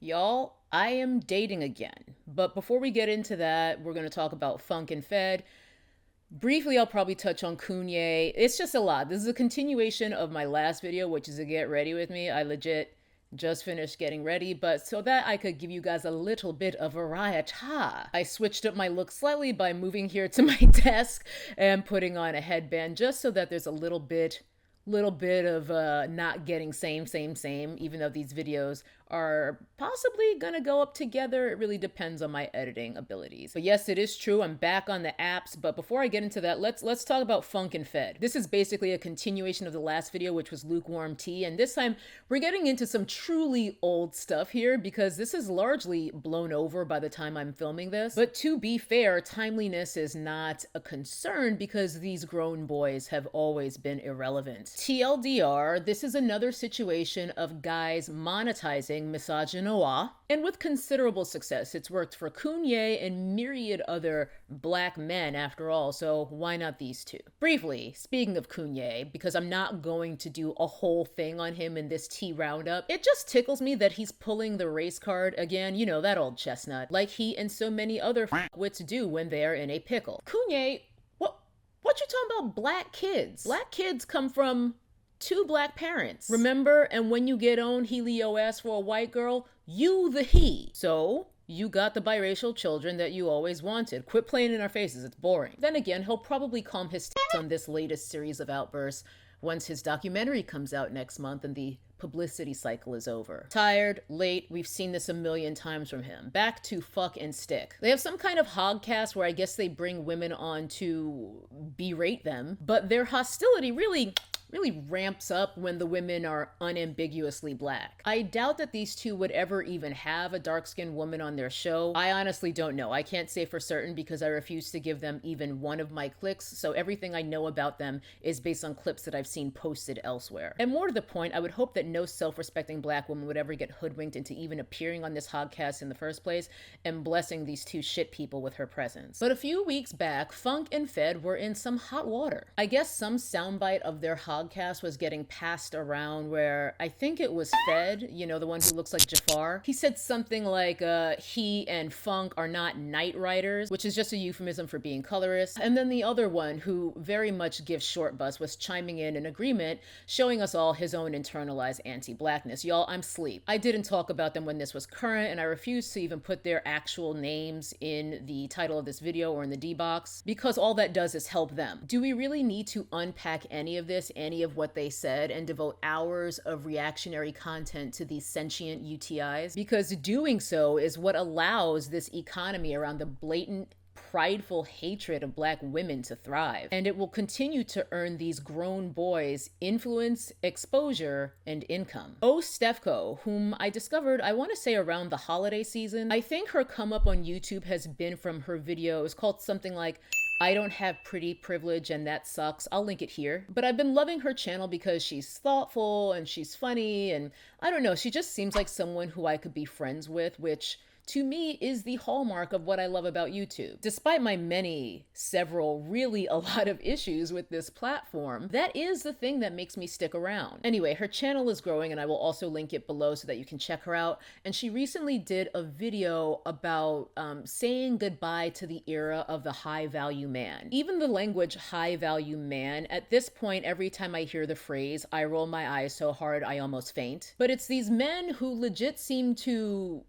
Y'all, I am dating again. But before we get into that, we're going to talk about Funk and Fed. Briefly, I'll probably touch on Kanye. It's just a lot. This is a continuation of my last video, which is a get ready with me. I legit just finished getting ready, but so that I could give you guys a little bit of variety, I switched up my look slightly by moving here to my desk and putting on a headband just so that there's a little bit of not getting same, even though these videos are possibly gonna go up together. It really depends on my editing abilities. But yes, it is true, I'm back on the apps. But before I get into that, let's talk about Funk and Fed. This is basically a continuation of the last video, which was Lukewarm Ti, and this time we're getting into some truly old stuff here because this is largely blown over by the time I'm filming this. But to be fair, timeliness is not a concern because these grown boys have always been irrelevant. TLDR, this is another situation of guys monetizing misogynoir, and with considerable success. It's worked for Kanye and myriad other black men after all, so why not these two? Briefly, speaking of Kanye, because I'm not going to do a whole thing on him in this tea roundup, it just tickles me that he's pulling the race card again, you know, that old chestnut, like he and so many other f***wits do when they're in a pickle. Kanye, what you talking about black kids? Black kids come from two black parents. Remember? And when you get on, he leave your ass for a white girl, you the he. So you got the biracial children that you always wanted. Quit playing in our faces, it's boring. Then again, he'll probably calm his tits on this latest series of outbursts once his documentary comes out next month and the publicity cycle is over. Tired, late, we've seen this a million times from him. Back to fuck and stick. They have some kind of hogcast where I guess they bring women on to berate them, but their hostility really ramps up when the women are unambiguously black. I doubt that these two would ever even have a dark-skinned woman on their show. I honestly don't know. I can't say for certain because I refuse to give them even one of my clicks, so everything I know about them is based on clips that I've seen posted elsewhere. And more to the point, I would hope that no self-respecting black woman would ever get hoodwinked into even appearing on this podcast in the first place and blessing these two shit people with her presence. But a few weeks back, Funk and Fed were in some hot water. I guess some soundbite of their podcast was getting passed around where I think it was Fed, you know, the one who looks like Jafar. He said something like he and Funk are not night riders, which is just a euphemism for being colorist. And then the other one, who very much gives short bus, was chiming in agreement, showing us all his own internalized anti-blackness. Y'all, I'm sleep. I didn't talk about them when this was current, and I refuse to even put their actual names in the title of this video or in the D box because all that does is help them. Do we really need to unpack any of this, any of what they said, and devote hours of reactionary content to these sentient UTIs? Because doing so is what allows this economy around the blatant prideful hatred of black women to thrive. And it will continue to earn these grown boys influence, exposure, and income. Oh, Stefco, whom I discovered, I want to say around the holiday season. I think her come up on YouTube has been from her video. It was called something like, I don't have pretty privilege and that sucks. I'll link it here. But I've been loving her channel because she's thoughtful and she's funny, and I don't know, she just seems like someone who I could be friends with, which to me is the hallmark of what I love about YouTube. Despite my several, really a lot of issues with this platform, that is the thing that makes me stick around. Anyway, her channel is growing and I will also link it below so that you can check her out. And she recently did a video about saying goodbye to the era of the high value man. Even the language high value man, at this point, every time I hear the phrase, I roll my eyes so hard I almost faint. But it's these men who legit seem to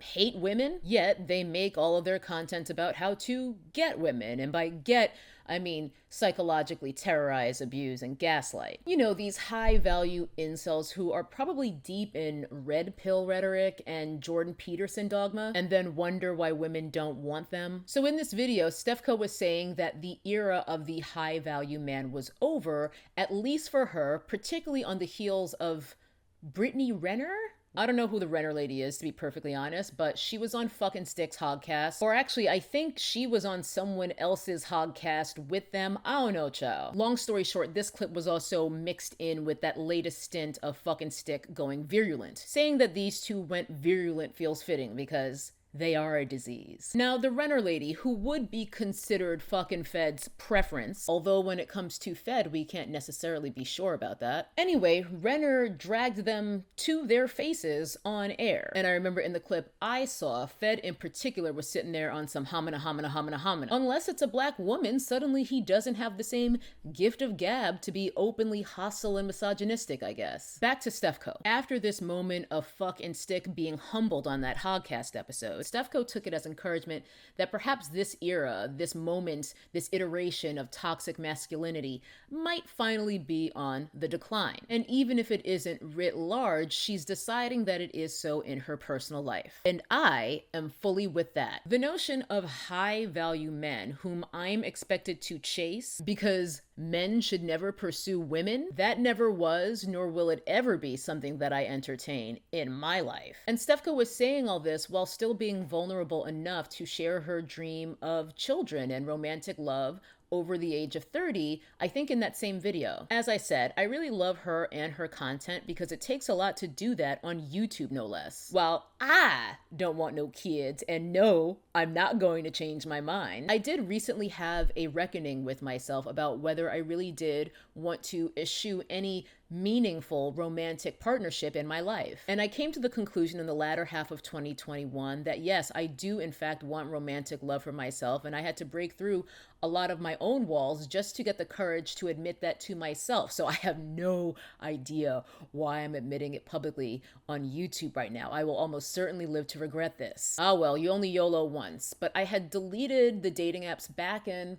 hate women, yet they make all of their content about how to get women. And by get, I mean psychologically terrorize, abuse, and gaslight. You know, these high value incels who are probably deep in red pill rhetoric and Jordan Peterson dogma, and then wonder why women don't want them. So in this video, Stefco was saying that the era of the high value man was over, at least for her, particularly on the heels of Brittany Renner? I don't know who the Renner lady is, to be perfectly honest, but she was on fucking Stick's Hogcast. Or actually, I think she was on someone else's Hogcast with them. I don't know, child. Long story short, this clip was also mixed in with that latest stint of fucking Stick going virulent. Saying that these two went virulent feels fitting because they are a disease. Now, the Renner lady, who would be considered fucking Fed's preference, although when it comes to Fed, we can't necessarily be sure about that. Anyway, Renner dragged them to their faces on air. And I remember in the clip I saw, Fed in particular was sitting there on some homina, homina, homina, homina. Unless it's a black woman, suddenly he doesn't have the same gift of gab to be openly hostile and misogynistic, I guess. Back to Stefco. After this moment of fuck and stick being humbled on that Hogcast episode, Stefco took it as encouragement that perhaps this era, this moment, this iteration of toxic masculinity might finally be on the decline. And even if it isn't writ large, she's deciding that it is so in her personal life. And I am fully with that. The notion of high value men whom I'm expected to chase because men should never pursue women, that never was, nor will it ever be something that I entertain in my life. And Stefco was saying all this while still being vulnerable enough to share her dream of children and romantic love over the age of 30, I think in that same video. As I said, I really love her and her content because it takes a lot to do that on YouTube, no less. While I don't want no kids, and no, I'm not going to change my mind, I did recently have a reckoning with myself about whether I really did want to eschew any meaningful romantic partnership in my life. And I came to the conclusion in the latter half of 2021 that yes, I do in fact want romantic love for myself, and I had to break through a lot of my own walls just to get the courage to admit that to myself. So I have no idea why I'm admitting it publicly on YouTube right now. I will almost certainly live to regret this. Ah well, you only YOLO once. But I had deleted the dating apps back in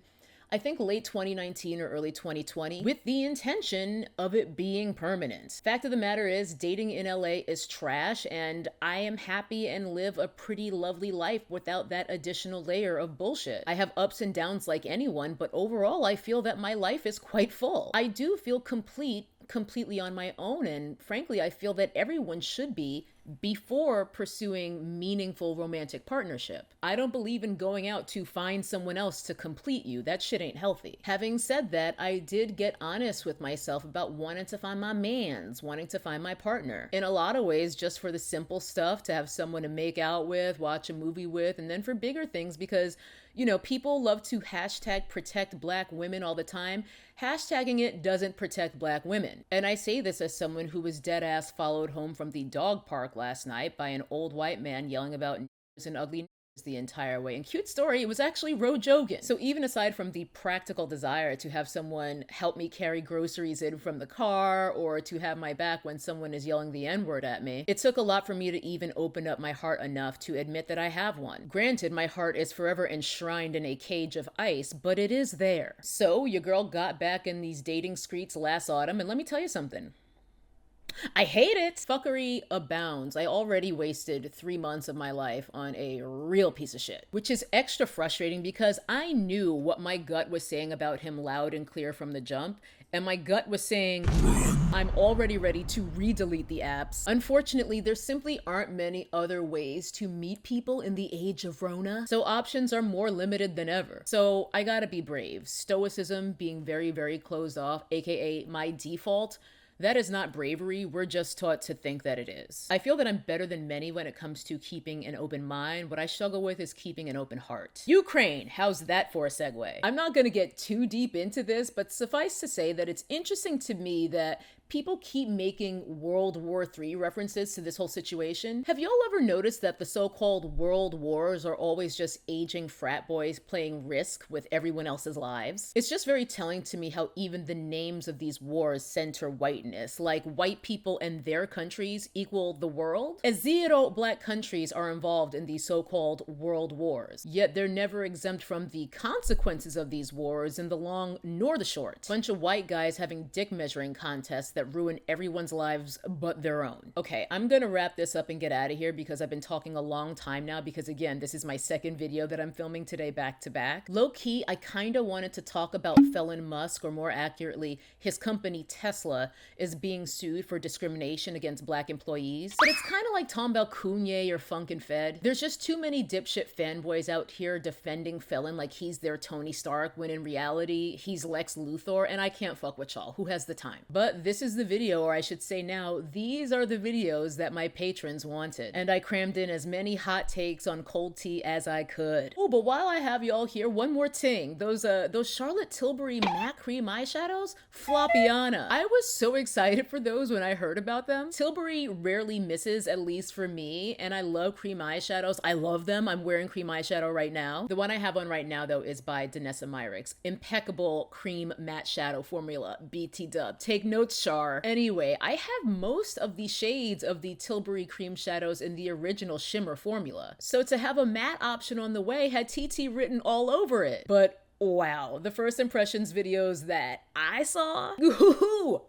I think late 2019 or early 2020 with the intention of it being permanent. Fact of the matter is, dating in LA is trash, and I am happy and live a pretty lovely life without that additional layer of bullshit. I have ups and downs like anyone, but overall I feel that my life is quite full. I do feel completely on my own, and frankly I feel that everyone should be before pursuing meaningful romantic partnership. I don't believe in going out to find someone else to complete you. That shit ain't healthy. Having said that, I did get honest with myself about wanting to find my mans, wanting to find my partner. In a lot of ways, just for the simple stuff, to have someone to make out with, watch a movie with, and then for bigger things because, you know, people love to hashtag protect black women all the time. Hashtagging it doesn't protect black women. And I say this as someone who was dead ass followed home from the dog park last night by an old white man yelling about niggers and ugly niggers the entire way. And cute story, it was actually Jogan. So even aside from the practical desire to have someone help me carry groceries in from the car or to have my back when someone is yelling the N-word at me, it took a lot for me to even open up my heart enough to admit that I have one. Granted, my heart is forever enshrined in a cage of ice, but it is there. So your girl got back in these dating streets last autumn, and let me tell you something. I hate it. Fuckery abounds. I already wasted 3 months of my life on a real piece of shit, which is extra frustrating because I knew what my gut was saying about him loud and clear from the jump. And my gut was saying, I'm already ready to re-delete the apps. Unfortunately, there simply aren't many other ways to meet people in the age of Rona, so options are more limited than ever. So I gotta be brave. Stoicism, being very, very closed off, aka my default, that is not bravery, we're just taught to think that it is. I feel that I'm better than many when it comes to keeping an open mind. What I struggle with is keeping an open heart. Ukraine, how's that for a segue? I'm not gonna get too deep into this, but suffice to say that it's interesting to me that people keep making World War III references to this whole situation. Have y'all ever noticed that the so-called world wars are always just aging frat boys playing Risk with everyone else's lives? It's just very telling to me how even the names of these wars center whiteness, like white people and their countries equal the world, as 0 black countries are involved in these so-called world wars. Yet they're never exempt from the consequences of these wars in the long nor the short. Bunch of white guys having dick measuring contests that ruin everyone's lives but their own. Okay, I'm gonna wrap this up and get out of here because I've been talking a long time now because again, this is my second video that I'm filming today back to back. Low key, I kinda wanted to talk about Elon Musk, or more accurately, his company Tesla is being sued for discrimination against black employees. But it's kinda like talking about Kanye or Funkin' Fed. There's just too many dipshit fanboys out here defending Felon like he's their Tony Stark when in reality, he's Lex Luthor, and I can't fuck with y'all. Who has the time? But this is the video, or I should say now, these are the videos that my patrons wanted. And I crammed in as many hot takes on cold tea as I could. Oh, but while I have y'all here, one more thing. Those Charlotte Tilbury matte cream eyeshadows, Floppiana. I was so excited for those when I heard about them. Tilbury rarely misses, at least for me, and I love cream eyeshadows. I love them. I'm wearing cream eyeshadow right now. The one I have on right now, though, is by Danessa Myricks. Impeccable cream matte shadow formula. BT dub. Take notes, Char. Anyway, I have most of the shades of the Tilbury cream shadows in the original shimmer formula. So to have a matte option on the way had TT written all over it. But wow, the first impressions videos that I saw,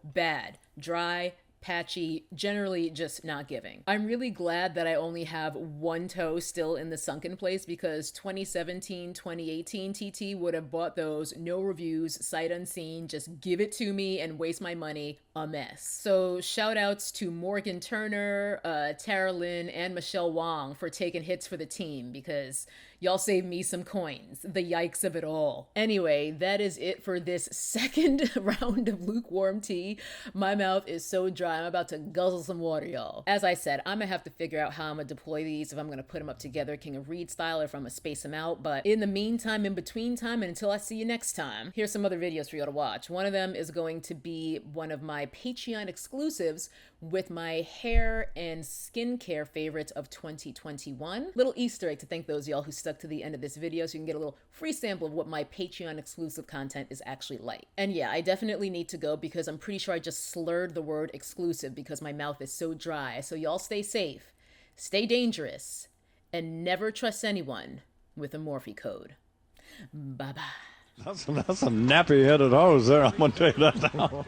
bad, dry, patchy, generally just not giving. I'm really glad that I only have one toe still in the sunken place, because 2017, 2018 TT would have bought those, no reviews, sight unseen, just give it to me and waste my money, a mess. So shout outs to Morgan Turner, Tara Lynn, and Michelle Wong for taking hits for the team, because y'all saved me some coins. The yikes of it all. Anyway, that is it for this second round of lukewarm tea. My mouth is so dry, I'm about to guzzle some water, y'all. As I said, I'm gonna have to figure out how I'm gonna deploy these, if I'm gonna put them up together King of Reed style, or if I'm gonna space them out. But in the meantime, in between time, and until I see you next time, here's some other videos for y'all to watch. One of them is going to be one of my Patreon exclusives with my hair and skincare favorites of 2021. Little Easter egg to thank those y'all who stuck to the end of this video, so you can get a little free sample of what my Patreon exclusive content is actually like. And yeah, I definitely need to go, because I'm pretty sure I just slurred the word exclusive because my mouth is so dry. So y'all stay safe, stay dangerous, and never trust anyone with a Morphe code. Bye-bye. That's a nappy-headed hose there, I'm gonna tell you that now.